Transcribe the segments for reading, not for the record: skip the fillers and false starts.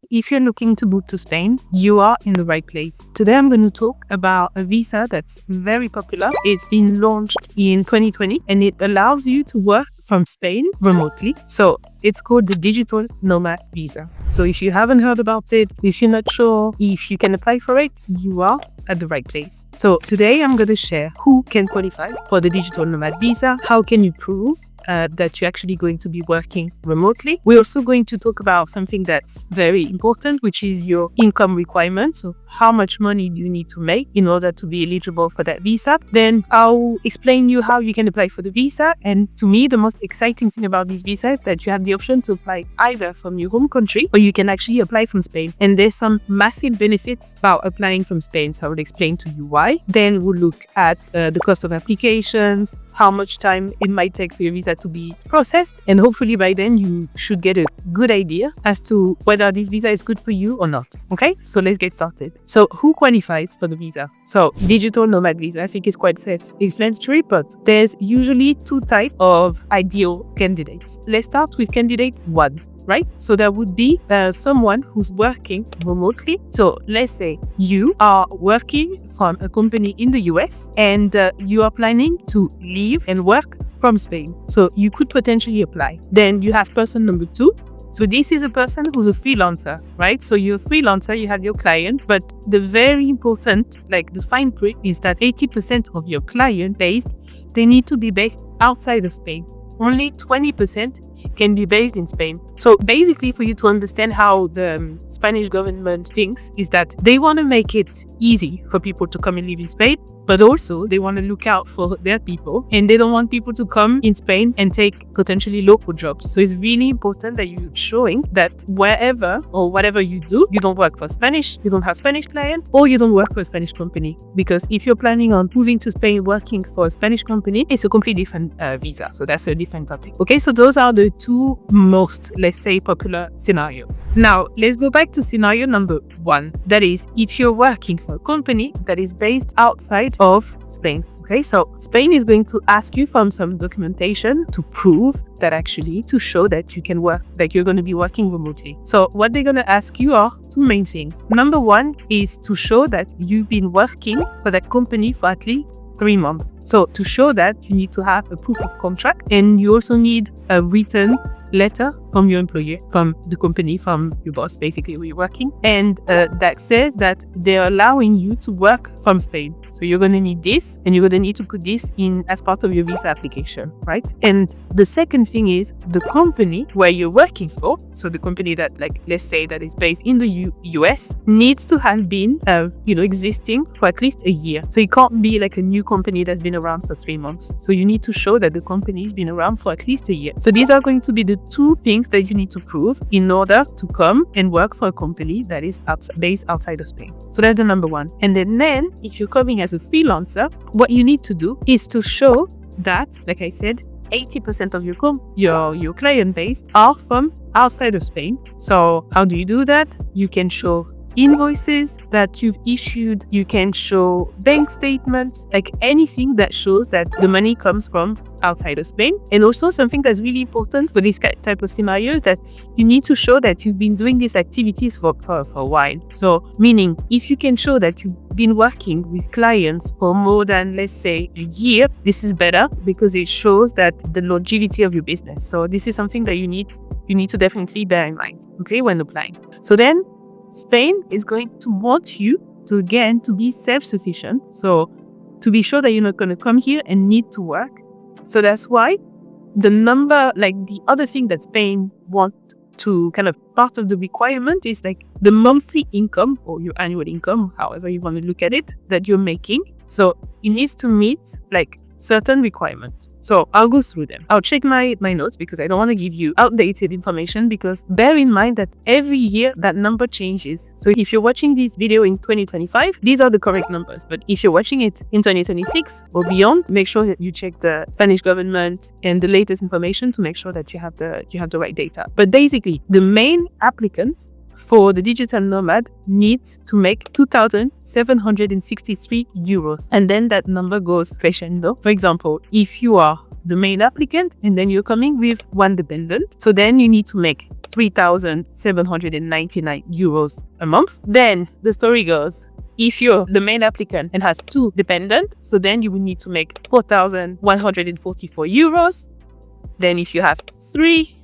if you're looking to move to Spain, you are in the right place. Today, I'm going to talk about a visa that's very popular. It's been launched in 2020 and it allows you to work from Spain remotely. So it's called the Digital Nomad Visa. So if you haven't heard about it, if you're not sure if you can apply for it, you are at the right place. So today I'm going to share who can qualify for the Digital Nomad Visa, how can you prove that you're actually going to be working remotely. We're also going to talk about something that's very important, which is your income requirement. So how much money do you need to make in order to be eligible for that visa? Then I'll explain you how you can apply for the visa. And to me, the most exciting thing about this visa is that you have the option to apply either from your home country or you can actually apply from Spain. And there's some massive benefits about applying from Spain. So I will explain to you why. Then we'll look at the cost of applications, how much time it might take for your visa to be processed, and hopefully by then you should get a good idea as to whether this visa is good for you or not. Okay, so let's get started. So who qualifies for the visa? So Digital Nomad Visa, I think it's quite self-explanatory, but there's usually two types of ideal candidates. Let's start with candidate 1. Right? So that would be someone who's working remotely. So let's say you are working from a company in the US and you are planning to leave and work from Spain. So you could potentially apply. Then you have person number 2. So this is a person who's a freelancer, right? So you're a freelancer, you have your client, but the very important, like the fine print is that 80% of your client base, they need to be based outside of Spain. Only 20% can be based in Spain. So basically, for you to understand how the Spanish government thinks is that they want to make it easy for people to come and live in Spain, but also they want to look out for their people and they don't want people to come in Spain and take potentially local jobs. So it's really important that you're showing that wherever or whatever you do, you don't work for Spanish, you don't have Spanish clients, or you don't work for a Spanish company. Because if you're planning on moving to Spain working for a Spanish company, it's a completely different visa. So that's a different topic. Okay, so those are the two most, let's say, popular scenarios. Now, let's go back to scenario number 1. That is, if you're working for a company that is based outside of Spain. Okay, so Spain is going to ask you for some documentation to prove that actually, to show that you can work, that you're going to be working remotely. So what they're going to ask you are two main things. Number 1 is to show that you've been working for that company for at least 3 months. So to show that, you need to have a proof of contract, and you also need a written letter from your employer, from the company, from your boss, basically, where you're working, and that says that they're allowing you to work from Spain. So you're going to need this, and you're going to need to put this in as part of your visa application, right? And the second thing is the company where you're working for, so the company that, like, let's say that is based in the US, needs to have been, existing for at least a year. So it can't be like a new company that's been around for 3 months. So you need to show that the company's been around for at least a year. So these are going to be the two things that you need to prove in order to come and work for a company that is based outside of Spain. So that's the number 1. And then if you're coming as a freelancer, what you need to do is to show that, like I said, 80% of your client base are from outside of Spain. So how do you do that? You can show invoices that you've issued, you can show bank statements, like anything that shows that the money comes from outside of Spain. And also something that's really important for this type of scenario is that you need to show that you've been doing these activities for a while. So meaning, if you can show that you've been working with clients for more than, let's say, a year, this is better because it shows that the longevity of your business. So this is something that you need to definitely bear in mind, okay, when applying. So then Spain is going to want you to, again, to be self-sufficient. So to be sure that you're not going to come here and need to work. So that's why the number, like the other thing that Spain wants to kind of part of the requirement is like the monthly income or your annual income, however you want to look at it, that you're making. So it needs to meet like certain requirements. So I'll go through them. I'll check my notes because I don't want to give you outdated information, because bear in mind that every year that number changes. So if you're watching this video in 2025, these are the correct numbers. But if you're watching it in 2026 or beyond, make sure that you check the Spanish government and the latest information to make sure that you have the right data. But basically, the main applicant for the digital nomad needs to make 2,763 euros. And then that number goes crescendo. For example, if you are the main applicant, and then you're coming with one dependent. So then you need to make 3,799 euros a month. Then the story goes, if you're the main applicant and has 2 dependents, so then you will need to make 4,144 euros. Then if you have 3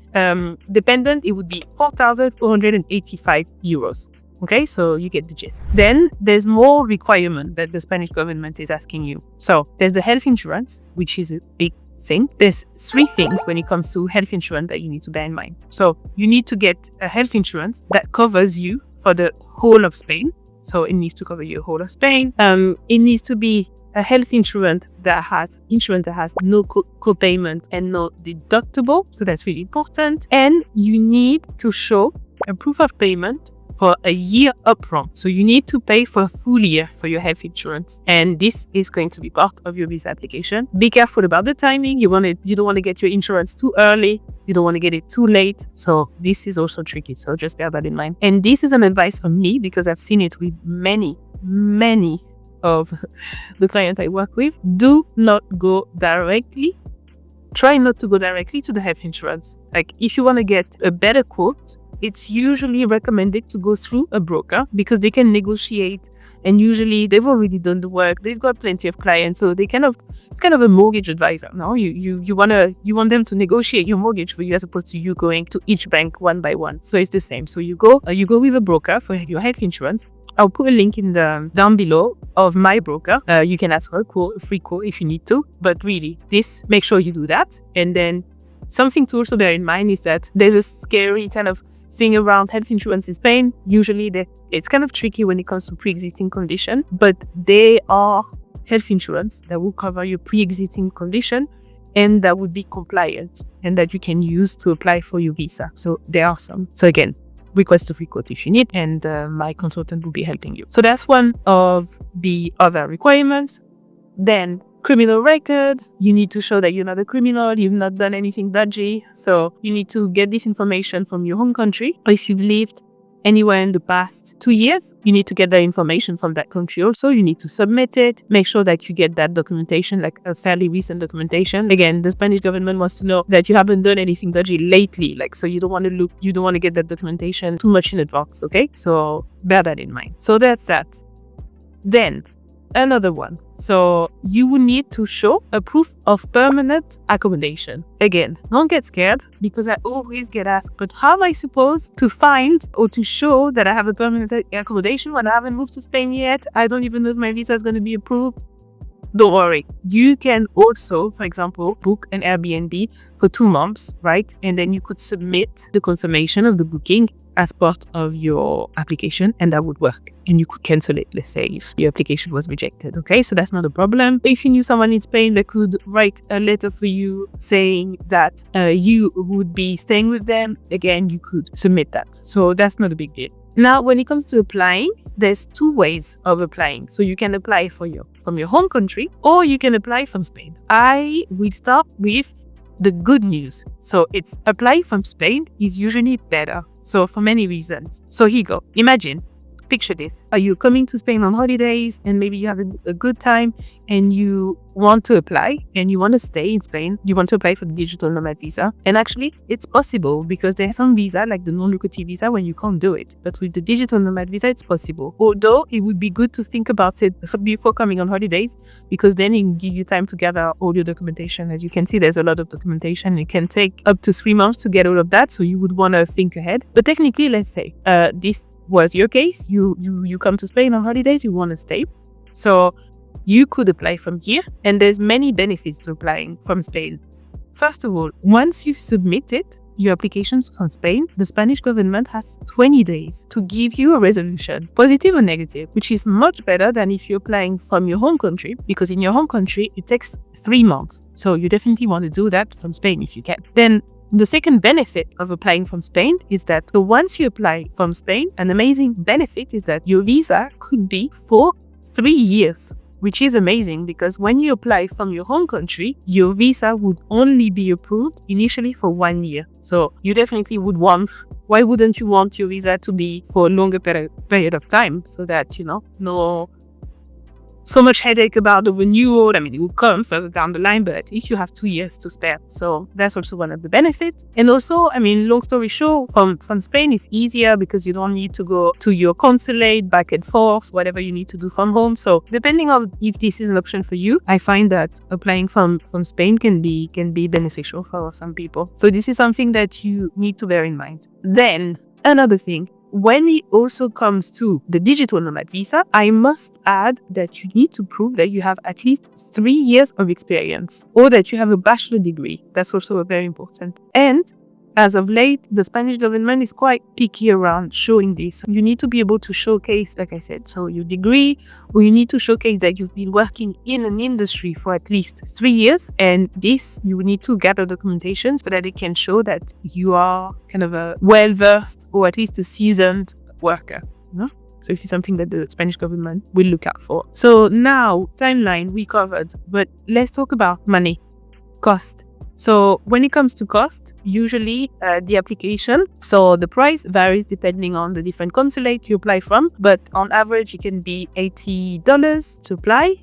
dependent, it would be 4,485 euros. Okay, so you get the gist. Then there's more requirement that the Spanish government is asking you. So there's the health insurance, which is a big thing. There's 3 things when it comes to health insurance that you need to bear in mind. So you need to get a health insurance that covers you for the whole of Spain. So it needs to cover your whole of Spain. It needs to be a health insurance that has no co-payment and no deductible. So that's really important. And you need to show a proof of payment for a year upfront. So you need to pay for a full year for your health insurance. And this is going to be part of your visa application. Be careful about the timing. You don't want to get your insurance too early. You don't want to get it too late. So this is also tricky. So just bear that in mind. And this is an advice from me because I've seen it with many of the clients I work with. Do not go directly. Try not to go directly to the health insurance. Like if you want to get a better quote, it's usually recommended to go through a broker because they can negotiate, and usually they've already done the work. They've got plenty of clients, so it's kind of a mortgage advisor. No, you want them to negotiate your mortgage for you as opposed to you going to each bank one by one. So it's the same. So you go with a broker for your health insurance. I'll put a link in the down below of my broker. You can ask for a free quote if you need to, but really, make sure you do that. And then something to also bear in mind is that there's a scary kind of thing around health insurance in Spain. Usually it's kind of tricky when it comes to pre-existing condition, but they are health insurance that will cover your pre-existing condition and that would be compliant and that you can use to apply for your visa. So there are some. So again, request a free quote if you need, and my consultant will be helping you. So that's one of the other requirements. Then criminal record. You need to show that you're not a criminal, you've not done anything dodgy. So you need to get this information from your home country. Or if you've lived anywhere in the past 2 years, you need to get that information from that country also. You need to submit it. Make sure that you get that documentation, like a fairly recent documentation. Again, the Spanish government wants to know that you haven't done anything dodgy lately. So you don't want to get that documentation too much in advance, okay? So bear that in mind. So that's that. Then another one. So you will need to show a proof of permanent accommodation. Again, don't get scared because I always get asked, but how am I supposed to find or to show that I have a permanent accommodation when I haven't moved to Spain yet? I don't even know if my visa is going to be approved. Don't worry. You can also, for example, book an Airbnb for 2 months, right? And then you could submit the confirmation of the booking as part of your application, and that would work. And you could cancel it, let's say, if your application was rejected. Okay, so that's not a problem. If you knew someone in Spain that could write a letter for you saying that you would be staying with them, again, you could submit that. So that's not a big deal. Now, when it comes to applying, there's 2 ways of applying. So you can apply from your home country, or you can apply from Spain. I will start with the good news. So it's apply from Spain is usually better. So for many reasons. So here you go. Imagine, picture this. Are you coming to Spain on holidays and maybe you have a good time and you want to apply and you want to stay in Spain? You want to apply for the Digital Nomad Visa. And actually, it's possible because there's some visa like the non-lucrative visa when you can't do it. But with the Digital Nomad Visa, it's possible. Although it would be good to think about it before coming on holidays because then it will give you time to gather all your documentation. As you can see, there's a lot of documentation. It can take up to 3 months to get all of that. So you would want to think ahead. But technically, let's say this was your case. You come to Spain on holidays, you want to stay. So you could apply from here, and there's many benefits to applying from Spain. First of all, once you've submitted your applications from Spain, the Spanish government has 20 days to give you a resolution, positive or negative, which is much better than if you're applying from your home country, because in your home country, it takes 3 months. So you definitely want to do that from Spain if you can. Then the second benefit of applying from Spain is that once you apply from Spain, an amazing benefit is that your visa could be for 3 years, which is amazing because when you apply from your home country, your visa would only be approved initially for 1 year. So you definitely would want, why wouldn't you want your visa to be for a longer period of time so that, so much headache about the renewal. I mean, it will come further down the line, but at least you have 2 years to spare. So that's also one of the benefits. And also, I mean, long story short, from Spain, it's easier because you don't need to go to your consulate back and forth, whatever you need to do from home. So depending on if this is an option for you, I find that applying from Spain can be beneficial for some people. So this is something that you need to bear in mind. Then another thing, when it also comes to the digital nomad visa, I must add that you need to prove that you have at least 3 years of experience or that you have a bachelor degree. That's also very important. And as of late, the Spanish government is quite picky around showing this. You need to be able to showcase, like I said, so your degree, or you need to showcase that you've been working in an industry for at least 3 years. And this, you need to gather documentation so that it can show that you are kind of a well-versed or at least a seasoned worker. So this is something that the Spanish government will look out for. So now, timeline we covered, but let's talk about money, cost. So when it comes to cost, usually the application, so the price varies depending on the different consulate you apply from, but on average it can be $80 to apply.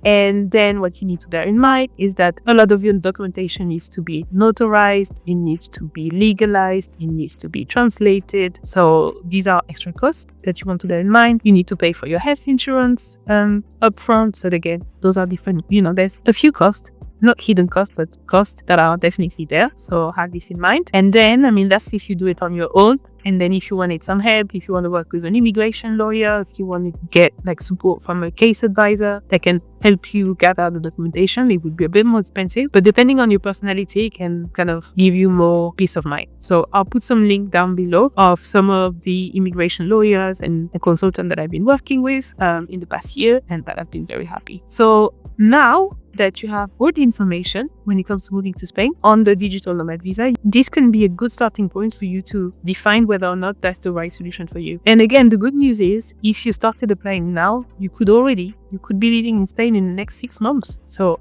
And then what you need to bear in mind is that a lot of your documentation needs to be notarized, it needs to be legalized, it needs to be translated. So these are extra costs that you want to bear in mind. You need to pay for your health insurance upfront. So again, those are different, there's a few costs. Not hidden costs, but costs that are definitely there. So have this in mind. And then, I mean, that's if you do it on your own. And then if you wanted some help, if you want to work with an immigration lawyer, if you want to get like support from a case advisor that can help you gather the documentation, it would be a bit more expensive. But depending on your personality, it can kind of give you more peace of mind. So I'll put some link down below of some of the immigration lawyers and a consultant that I've been working with in the past year and that I've been very happy. So now that you have all the information when it comes to moving to Spain on the digital nomad visa, this can be a good starting point for you to define whether or not that's the right solution for you. And again, the good news is if you started applying now, you could be living in Spain in the next 6 months. So,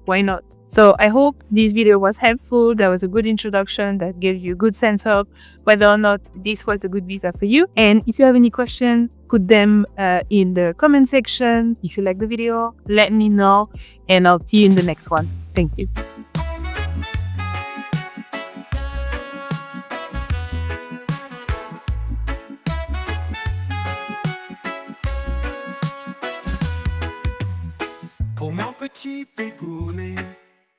why not? So I hope this video was helpful. That was a good introduction that gave you a good sense of whether or not this was a good visa for you. And if you have any questions, put them in the comment section. If you like the video, let me know and I'll see you in the next one. Thank you.